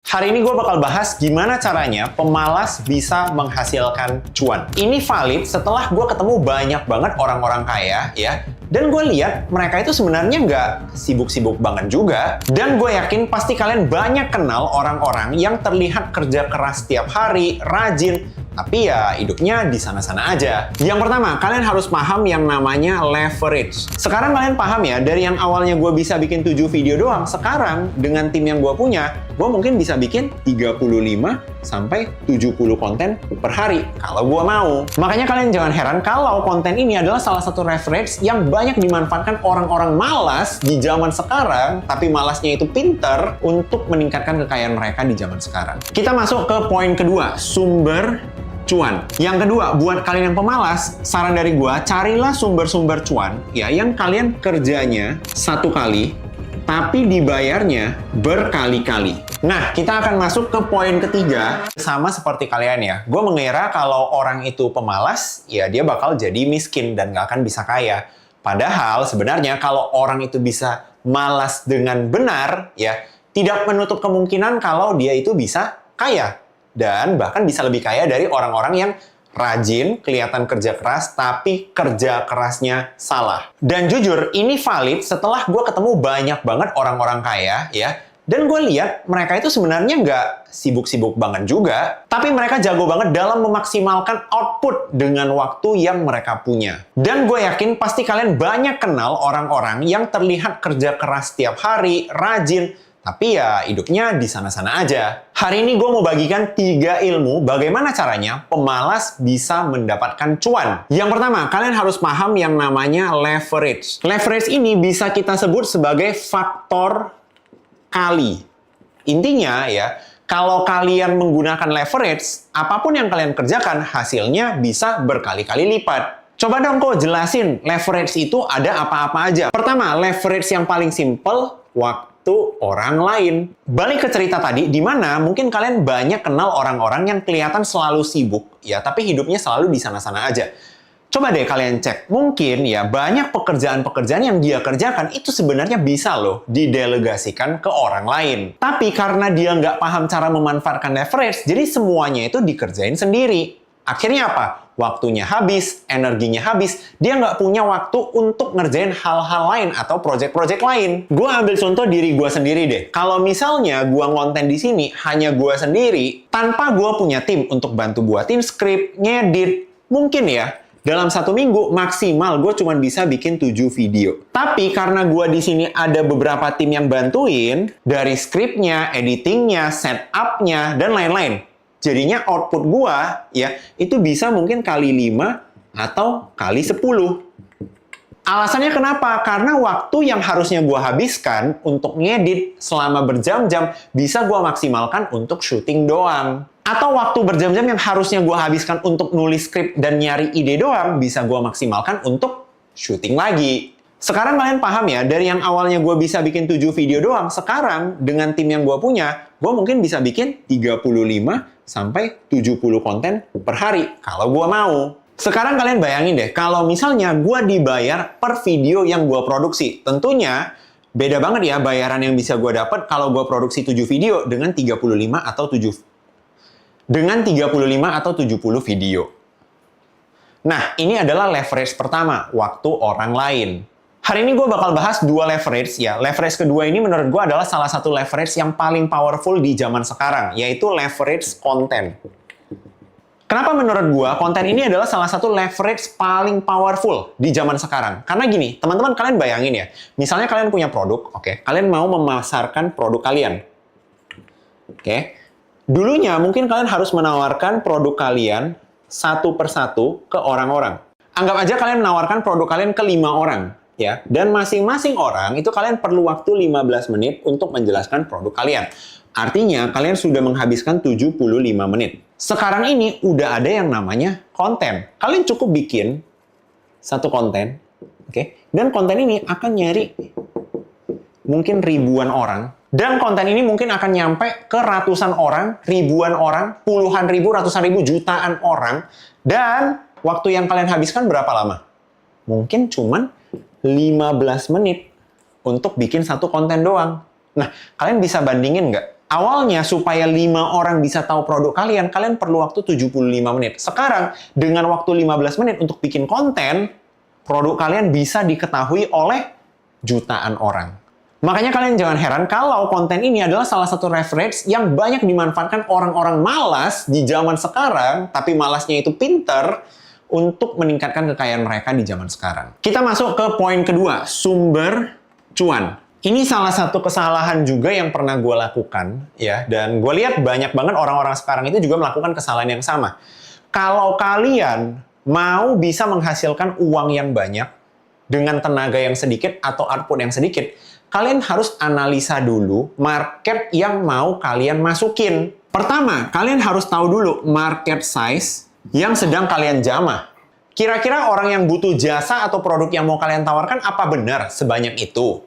Hari ini gue bakal bahas gimana caranya pemalas bisa menghasilkan cuan. Ini valid setelah gue ketemu banyak banget orang-orang kaya ya. Dan gue lihat mereka itu sebenarnya nggak sibuk-sibuk banget juga. Dan gue yakin pasti kalian banyak kenal orang-orang yang terlihat kerja keras setiap hari, rajin, tapi ya hidupnya di sana-sana aja. Yang pertama, kalian harus paham yang namanya leverage. Sekarang kalian paham ya, dari yang awalnya gue bisa bikin 7 video doang, sekarang dengan tim yang gue punya, gue mungkin bisa bikin 35 sampai 70 konten per hari kalau gue mau. Makanya kalian jangan heran kalau konten ini adalah salah satu leverage yang banyak dimanfaatkan orang-orang malas di zaman sekarang, tapi malasnya itu pinter untuk meningkatkan kekayaan mereka di zaman sekarang. Kita masuk ke poin kedua, sumber cuan. Yang kedua, buat kalian yang pemalas, saran dari gua, carilah sumber-sumber cuan ya yang kalian kerjanya satu kali, tapi dibayarnya berkali-kali. Nah, kita akan masuk ke poin ketiga. Sama seperti kalian ya, gue mengira kalau orang itu pemalas, ya dia bakal jadi miskin dan gak akan bisa kaya. Padahal sebenarnya kalau orang itu bisa malas dengan benar, ya tidak menutup kemungkinan kalau dia itu bisa kaya. Dan bahkan bisa lebih kaya dari orang-orang yang rajin, kelihatan kerja keras, tapi kerja kerasnya salah. Dan jujur, ini valid setelah gue ketemu banyak banget orang-orang kaya, ya. Dan gue lihat mereka itu sebenarnya nggak sibuk-sibuk banget juga, tapi mereka jago banget dalam memaksimalkan output dengan waktu yang mereka punya. Dan gue yakin pasti kalian banyak kenal orang-orang yang terlihat kerja keras setiap hari, rajin, tapi ya hidupnya di sana-sana aja. Hari ini gue mau bagikan 3 ilmu bagaimana caranya pemalas bisa mendapatkan cuan. Yang pertama, kalian harus paham yang namanya leverage. Leverage ini bisa kita sebut sebagai faktor kali. Intinya ya, kalau kalian menggunakan leverage, apapun yang kalian kerjakan hasilnya bisa berkali-kali lipat. Coba dong kok jelasin leverage itu ada apa-apa aja. Pertama, leverage yang paling simple, waktu orang lain. Balik ke cerita tadi, di mana mungkin kalian banyak kenal orang-orang yang kelihatan selalu sibuk, ya, tapi hidupnya selalu di sana-sana aja. Coba deh kalian cek, mungkin ya banyak pekerjaan-pekerjaan yang dia kerjakan itu sebenarnya bisa loh didelegasikan ke orang lain. Tapi karena dia nggak paham cara memanfaatkan leverage, jadi semuanya itu dikerjain sendiri. Akhirnya apa? Waktunya habis, energinya habis, dia nggak punya waktu untuk ngerjain hal-hal lain atau project-project lain. Gue ambil contoh diri gue sendiri deh. Kalau misalnya gue ngonten di sini hanya gue sendiri, tanpa gue punya tim untuk bantu buatin skrip, ngedit, mungkin ya, dalam 1 minggu maksimal gue cuma bisa bikin 7 video. Tapi karena gue di sini ada beberapa tim yang bantuin, dari skripnya, editingnya, setupnya, dan lain-lain. Jadinya output gua ya itu bisa mungkin kali 5 atau kali 10. Alasannya kenapa? Karena waktu yang harusnya gua habiskan untuk ngedit selama berjam-jam bisa gua maksimalkan untuk syuting doang. Atau waktu berjam-jam yang harusnya gua habiskan untuk nulis skrip dan nyari ide doang bisa gua maksimalkan untuk syuting lagi. Sekarang kalian paham ya, dari yang awalnya gue bisa bikin 7 video doang, sekarang dengan tim yang gue punya, gue mungkin bisa bikin 35 sampai 70 konten per hari, kalau gue mau. Sekarang kalian bayangin deh, kalau misalnya gue dibayar per video yang gue produksi, tentunya beda banget ya bayaran yang bisa gue dapat kalau gue produksi 7 video dengan 35 atau 70 video. Nah, ini adalah leverage pertama, waktu orang lain. Hari ini gue bakal bahas 2 leverage ya. Leverage kedua ini menurut gue adalah salah satu leverage yang paling powerful di zaman sekarang, yaitu leverage konten. Kenapa menurut gue konten ini adalah salah satu leverage paling powerful di zaman sekarang? Karena gini, teman-teman kalian bayangin ya, misalnya kalian punya produk, oke, kalian mau memasarkan produk kalian. Oke. Dulunya mungkin kalian harus menawarkan produk kalian satu persatu ke orang-orang. Anggap aja kalian menawarkan produk kalian ke 5 orang. Ya, dan masing-masing orang itu kalian perlu waktu 15 menit untuk menjelaskan produk kalian. Artinya, kalian sudah menghabiskan 75 menit. Sekarang ini udah ada yang namanya konten. Kalian cukup bikin satu konten, oke? Dan konten ini akan nyari mungkin ribuan orang. Dan konten ini mungkin akan nyampe ke ratusan orang, ribuan orang, puluhan ribu, ratusan ribu, jutaan orang. Dan waktu yang kalian habiskan berapa lama? Mungkin cuman 15 menit untuk bikin satu konten doang. Nah, kalian bisa bandingin nggak? Awalnya supaya 5 orang bisa tahu produk kalian, kalian perlu waktu 75 menit. Sekarang, dengan waktu 15 menit untuk bikin konten, produk kalian bisa diketahui oleh jutaan orang. Makanya kalian jangan heran kalau konten ini adalah salah satu reference yang banyak dimanfaatkan orang-orang malas di zaman sekarang, tapi malasnya itu pinter untuk meningkatkan kekayaan mereka di zaman sekarang. Kita masuk ke poin kedua, sumber cuan. Ini salah satu kesalahan juga yang pernah gue lakukan, ya. Dan gue lihat banyak banget orang-orang sekarang itu juga melakukan kesalahan yang sama. Kalau kalian mau bisa menghasilkan uang yang banyak dengan tenaga yang sedikit atau output yang sedikit, kalian harus analisa dulu market yang mau kalian masukin. Pertama, kalian harus tahu dulu market size yang sedang kalian jamah. Kira-kira orang yang butuh jasa atau produk yang mau kalian tawarkan apa benar sebanyak itu?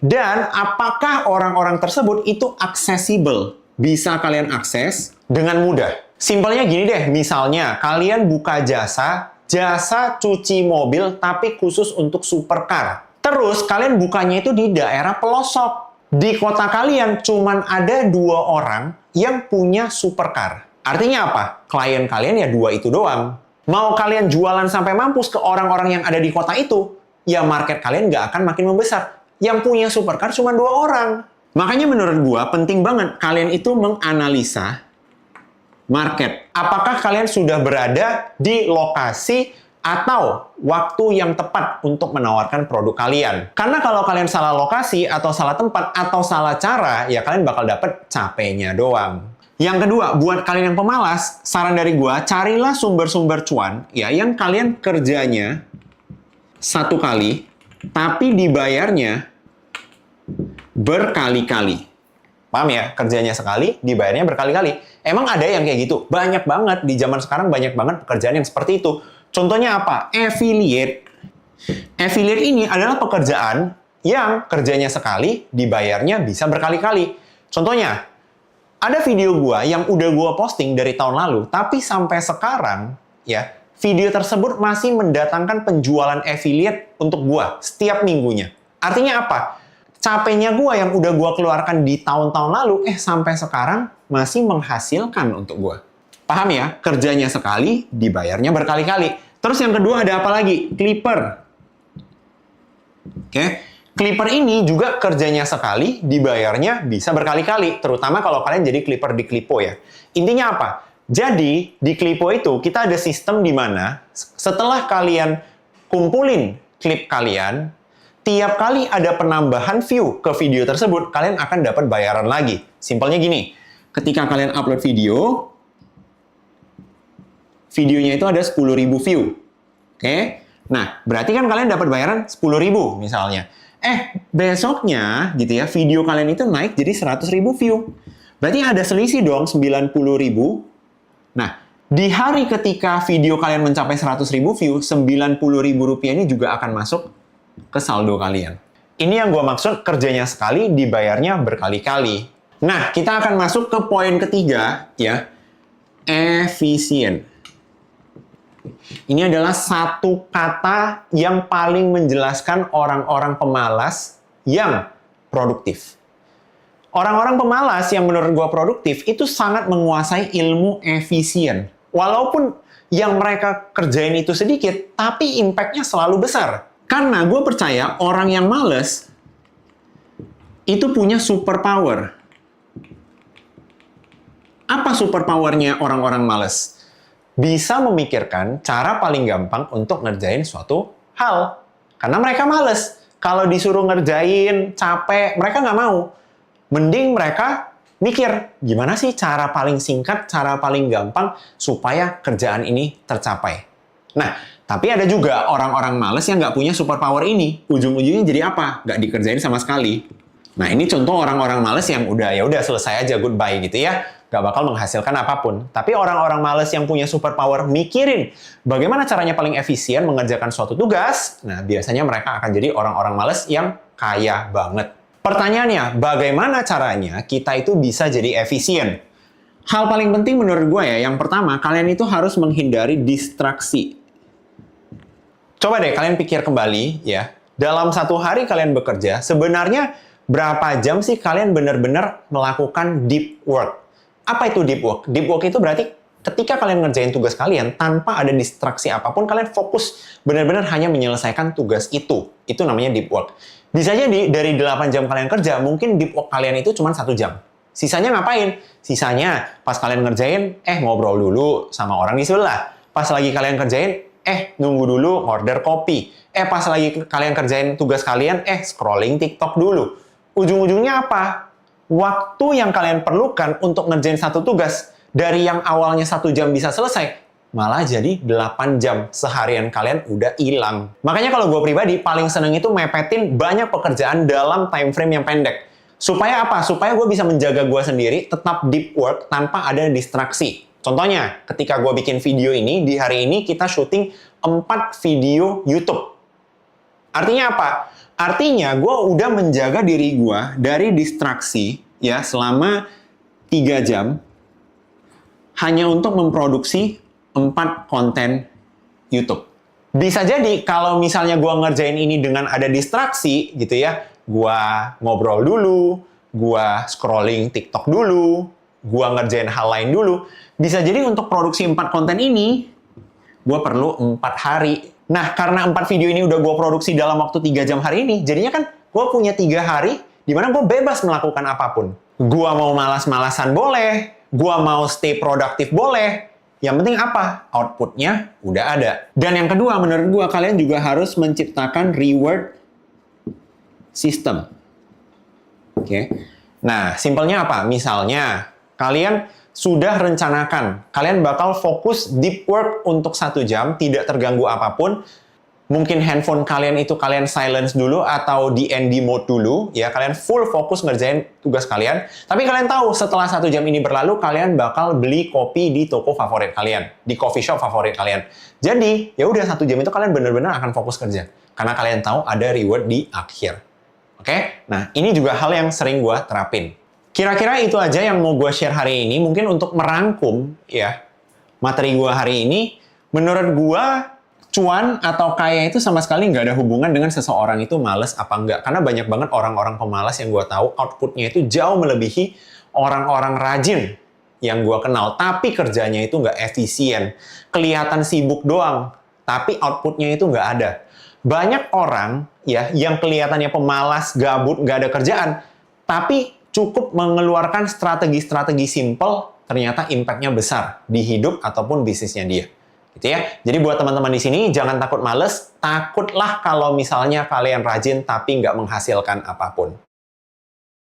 Dan apakah orang-orang tersebut itu aksesibel? Bisa kalian akses dengan mudah. Simpelnya gini deh, misalnya kalian buka jasa cuci mobil tapi khusus untuk supercar. Terus kalian bukanya itu di daerah pelosok. Di kota kalian cuman ada 2 orang yang punya supercar. Artinya apa? Klien kalian ya 2 itu doang. Mau kalian jualan sampai mampus ke orang-orang yang ada di kota itu, ya market kalian nggak akan makin membesar. Yang punya supercar cuma 2 orang. Makanya menurut gua penting banget kalian itu menganalisa market. Apakah kalian sudah berada di lokasi atau waktu yang tepat untuk menawarkan produk kalian. Karena kalau kalian salah lokasi atau salah tempat atau salah cara, ya kalian bakal dapet capeknya doang. Yang kedua, buat kalian yang pemalas, saran dari gua, carilah sumber-sumber cuan ya yang kalian kerjanya 1 kali, tapi dibayarnya berkali-kali. Paham ya? Kerjanya sekali, dibayarnya berkali-kali. Emang ada yang kayak gitu? Banyak banget. Di zaman sekarang banyak banget pekerjaan yang seperti itu. Contohnya apa? Affiliate. Affiliate ini adalah pekerjaan yang kerjanya sekali, dibayarnya bisa berkali-kali. Contohnya, ada video gua yang udah gua posting dari tahun lalu, tapi sampai sekarang, ya, video tersebut masih mendatangkan penjualan affiliate untuk gua setiap minggunya. Artinya apa? Capeknya gua yang udah gua keluarkan di tahun-tahun lalu, sampai sekarang masih menghasilkan untuk gua. Paham ya? Kerjanya sekali, dibayarnya berkali-kali. Terus yang kedua ada apa lagi? Clipper. Oke. Clipper ini juga kerjanya sekali, dibayarnya bisa berkali-kali. Terutama kalau kalian jadi clipper di Clipo ya. Intinya apa? Jadi, di Clipo itu kita ada sistem di mana setelah kalian kumpulin klip kalian, tiap kali ada penambahan view ke video tersebut, kalian akan dapat bayaran lagi. Simpelnya gini, ketika kalian upload video, videonya itu ada 10.000 view. Oke? Nah, berarti kan kalian dapat bayaran 10.000 misalnya. Besoknya gitu ya, video kalian itu naik jadi 100.000 view. Berarti ada selisih dong 90.000. Nah, di hari ketika video kalian mencapai 100.000 view, 90.000 rupiah ini juga akan masuk ke saldo kalian. Ini yang gue maksud kerjanya sekali, dibayarnya berkali-kali. Nah, kita akan masuk ke poin ketiga, ya. Efisien. Ini adalah satu kata yang paling menjelaskan orang-orang pemalas yang produktif. Orang-orang pemalas yang menurut gue produktif itu sangat menguasai ilmu efisien. Walaupun yang mereka kerjain itu sedikit, tapi impact-nya selalu besar. Karena gue percaya orang yang males itu punya superpower. Apa superpowernya orang-orang males? Bisa memikirkan cara paling gampang untuk ngerjain suatu hal. Karena mereka males. Kalau disuruh ngerjain, capek, mereka nggak mau. Mending mereka mikir, gimana sih cara paling singkat, cara paling gampang supaya kerjaan ini tercapai. Nah, tapi ada juga orang-orang males yang nggak punya superpower ini. Ujung-ujungnya jadi apa? Nggak dikerjain sama sekali. Nah, ini contoh orang-orang males yang udah selesai aja, goodbye gitu ya. Nggak bakal menghasilkan apapun. Tapi orang-orang males yang punya superpower mikirin bagaimana caranya paling efisien mengerjakan suatu tugas, nah biasanya mereka akan jadi orang-orang males yang kaya banget. Pertanyaannya, bagaimana caranya kita itu bisa jadi efisien? Hal paling penting menurut gue ya, yang pertama, kalian itu harus menghindari distraksi. Coba deh kalian pikir kembali ya, dalam satu hari kalian bekerja, sebenarnya berapa jam sih kalian benar-benar melakukan deep work. Apa itu deep work? Deep work itu berarti ketika kalian ngerjain tugas kalian tanpa ada distraksi apapun, kalian fokus benar-benar hanya menyelesaikan tugas itu. Itu namanya deep work. Bisa jadi dari 8 jam kalian kerja, mungkin deep work kalian itu cuma 1 jam. Sisanya ngapain? Sisanya pas kalian ngerjain, ngobrol dulu sama orang di sebelah. Pas lagi kalian kerjain, nunggu dulu order kopi. Pas lagi kalian kerjain tugas kalian, scrolling TikTok dulu. Ujung-ujungnya apa? Waktu yang kalian perlukan untuk ngerjain satu tugas, dari yang awalnya 1 jam bisa selesai, malah jadi 8 jam. Seharian kalian udah hilang. Makanya kalau gue pribadi, paling seneng itu mepetin banyak pekerjaan dalam time frame yang pendek. Supaya apa? Supaya gue bisa menjaga gue sendiri, tetap deep work tanpa ada distraksi. Contohnya, ketika gue bikin video ini, di hari ini kita syuting 4 video YouTube. Artinya apa? Artinya gue udah menjaga diri gue dari distraksi ya selama 3 jam hanya untuk memproduksi 4 konten YouTube. Bisa jadi kalau misalnya gue ngerjain ini dengan ada distraksi gitu ya, gue ngobrol dulu, gue scrolling TikTok dulu, gue ngerjain hal lain dulu, bisa jadi untuk produksi 4 konten ini, gue perlu 4 hari. Nah, karena 4 video ini udah gue produksi dalam waktu 3 jam hari ini, jadinya kan gue punya 3 hari di mana gue bebas melakukan apapun. Gue mau malas-malasan boleh, gue mau stay produktif boleh. Yang penting apa? Outputnya udah ada. Dan yang kedua, menurut gue, kalian juga harus menciptakan reward system. Oke. Nah, simpelnya apa? Misalnya, kalian sudah rencanakan, kalian bakal fokus deep work untuk 1 jam, tidak terganggu apapun. Mungkin handphone kalian itu kalian silence dulu atau DND mode dulu, ya kalian full fokus ngerjain tugas kalian. Tapi kalian tahu setelah 1 jam ini berlalu, kalian bakal beli kopi di toko favorit kalian, di coffee shop favorit kalian. Jadi ya udah 1 jam itu kalian benar-benar akan fokus kerja, karena kalian tahu ada reward di akhir. Oke? Nah ini juga hal yang sering gue terapin. Kira-kira itu aja yang mau gue share hari ini. Mungkin untuk merangkum ya materi gue hari ini, menurut gue cuan atau kaya itu sama sekali nggak ada hubungan dengan seseorang itu males apa enggak. Karena banyak banget orang-orang pemalas yang gue tahu outputnya itu jauh melebihi orang-orang rajin yang gue kenal. Tapi kerjanya itu nggak efisien. Kelihatan sibuk doang, tapi outputnya itu nggak ada. Banyak orang ya yang kelihatannya pemalas, gabut, nggak ada kerjaan, tapi cukup mengeluarkan strategi-strategi simple, ternyata impact-nya besar di hidup ataupun bisnisnya dia. Gitu ya. Jadi buat teman-teman di sini, jangan takut males, takutlah kalau misalnya kalian rajin tapi nggak menghasilkan apapun.